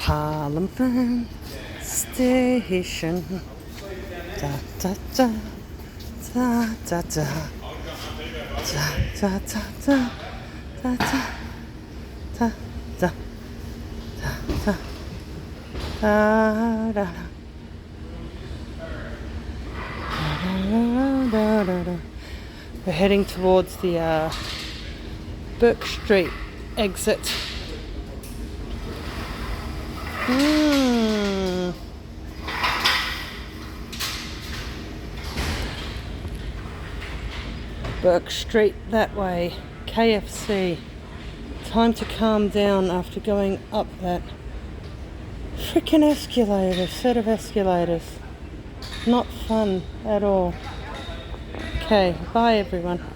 Parliament Station. Da da da da da da da da da da da da da da da da. We're heading towards the Burke Street exit. Burke Street that way. KFC. Time to calm down after going up that freaking escalator, set of escalators. Not fun at all. Okay, bye everyone.